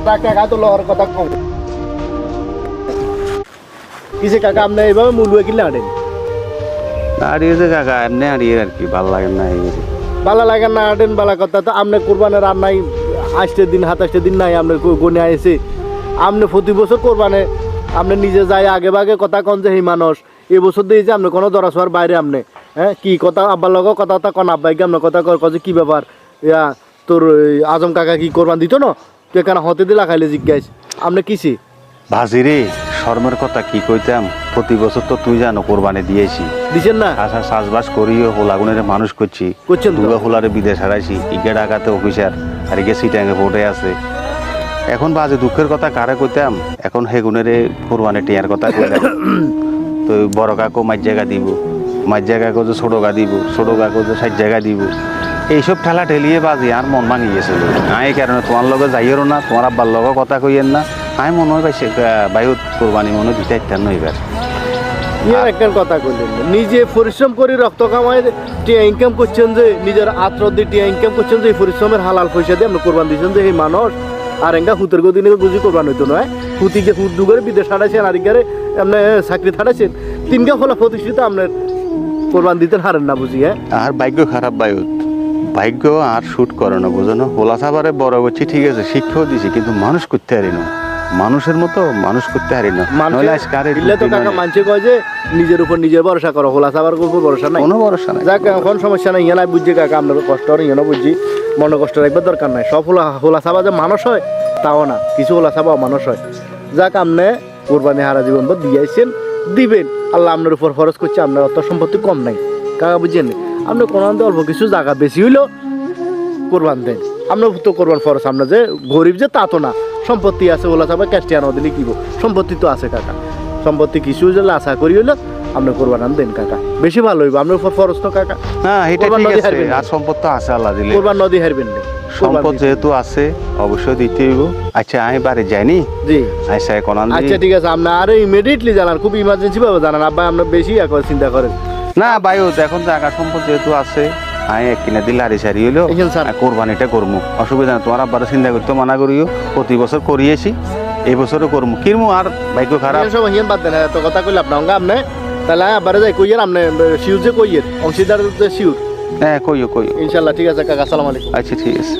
টাকা তো লওয়ার কথা কম কিসে কাকা আপনি এইভাবে মূল্য কিনলে আনেন হারিয়েছে কাকা এমনি হারিয়ে আর কি ভালো লাগে না এই ভালো লাগে না আনেন বালা কথা তো আপনি কোরবানের রান্নাই 8 দিন 27 দিন নাই আপনি গনে আইছে আপনি প্রতি বছর কোরবানে আপনি নিজে যাই আগে ভাগে কথা কন যে এই মানুষ এই বছর দিয়ে যে আপনি কোনো দরাসোয়ার বাইরে আপনি হ্যাঁ কি কথা আব্বার লগে কথা কন আব্বাইকে আপনি কথা কয় কি ব্যাপার ইয়া তোর আজম কাকা কি কোরবান দিত না তুই কেন হতে দিলা খাইলে জিজ্ঞাস আপনি কিছি ভাজি রে শর্মের কথা কি কইতাম প্রতি বছর তো তুই জানো কোরবানি দিয়েছি দিছেন না আচ্ছা চাষবাস করিও হোলাগুনের মানুষ করছি করছেন তো? দুর্গা হোলারে বিদেশ হারাইছি ইগে ঢাকাতে অফিসার আর ইগে সিটাঙ্গে ভোটে আছে এখন বাজে দুঃখের কথা কারে কইতাম এখন হেগুনের কোরবানি টিয়ার কথা কইতাম তো বড় কাকু 5 জায়গা দিব 5 জায়গা কাকু ছোট গা দিব ছোট কাকু 60 জায়গা দিব এইসব ঠেলা ঠেলিয়ে বাজি আর মন ভাঙি গেছিল এই কারণে তোমার লগে যাইয়েরও না তোমার আব্বার লগে কথা কইয়েন না আমি মনে হয় পাইছি বায়ুত কোরবানি মনে হয় দিতে ইত্যার নইবার ইয়ার একটা কথা কইলেন নিজে পরিশ্রম করে রক্ত কামায় টিয়া ইনকাম করছেন যে নিজের আত্র দিয়ে টিয়া ইনকাম করছেন যে এই পরিশ্রমের হালাল পয়সা দিয়ে আপনি কোরবান দিচ্ছেন যে এই মানুষ আর এঙ্গা হুতের গদিনে বুঝি কোরবান হইতো নয় হুতিকে হুত দুগরে বিদেশ হারাইছেন আর ইগারে আপনি চাকরি হারাইছেন তিনগা ফলা প্রতিষ্ঠিত আপনার কোরবান দিতেন হারেন না বুঝি হ্যাঁ আর ভাগ্য খারাপ বায়ুত ভাগ্য আর শুট করে না বুঝো না হোলা সাবারে বড় করছি ঠিক আছে শিক্ষাও দিছি কিন্তু মানুষ করতে পারি না মানুষের মতো মানুষ করতে পারি না তো কাকা মানছে কয় যে নিজের উপর নিজের ভরসা করো হোলা সাবার উপর ভরসা নাই কোনো ভরসা নাই যাক এখন সমস্যা নাই ইয়ে নাই বুঝছি কাকা আপনার কষ্ট আর ইয়ে বুঝছি মনে কষ্ট রাখবার দরকার নাই সব হোলা সাবা যে মানুষ হয় তাও না কিছু হোলা সাবাও মানুষ হয় যাক আপনি কোরবানি হারা জীবন ভর দিয়েছেন দিবেন আল্লাহ আপনার উপর খরচ করছে আপনার অত সম্পত্তি কম নাই কাকা বুঝছেন আপনি কোনো অল্প কিছু জায়গা বেশি হইলো কোরবান দেন আপনার তো কোরবান ফরজ আপনার যে গরিব যে তা তো না সম্পত্তি আছে ওলা সবাই ক্যাস্টিয়ানো দিলে কি সম্পত্তি তো আছে কাকা সম্পত্তি কিছু যদি আশা করি হইলো আপনি কোরবান দেন কাকা বেশি ভালো হইব আপনার উপর ফরজ তো কাকা হ্যাঁ এটা ঠিক আছে আর সম্পদ তো আছে আল্লাহ দিলে কোরবান নদী হারবেন না সম্পদ যেহেতু আছে অবশ্যই দিতে হইব আচ্ছা আমি বাড়ি যাইনি জি আচ্ছা এখন আচ্ছা ঠিক আছে আপনি আরে ইমিডিয়েটলি জানান খুব ইমার্জেন্সি ভাবে জানান আব্বা আপনার বেশি এখন চিন্তা করেন না বায়ু এখন জায়গা সম্পদ যেহেতু আছে আমি কিনে দিলে আড়ি সারি হইলো কোরবানিটা করবো অসুবিধা না তোমার আব্বার চিন্তা করতে মানা করিও প্রতি বছর করিয়েছি এই বছরও করবো কিরমু আর ভাগ্য খারাপ সব হিয়ান বাদ দেন এত কথা কইলে আপনার আপনি তাহলে আব্বারে যাই কইয়ের আপনি শিউর যে কইয়ের অংশীদার যে শিউর হ্যাঁ কইও ইনশাল্লাহ ঠিক আছে কাকা আসসালামু আলাইকুম আচ্ছা ঠিক আছে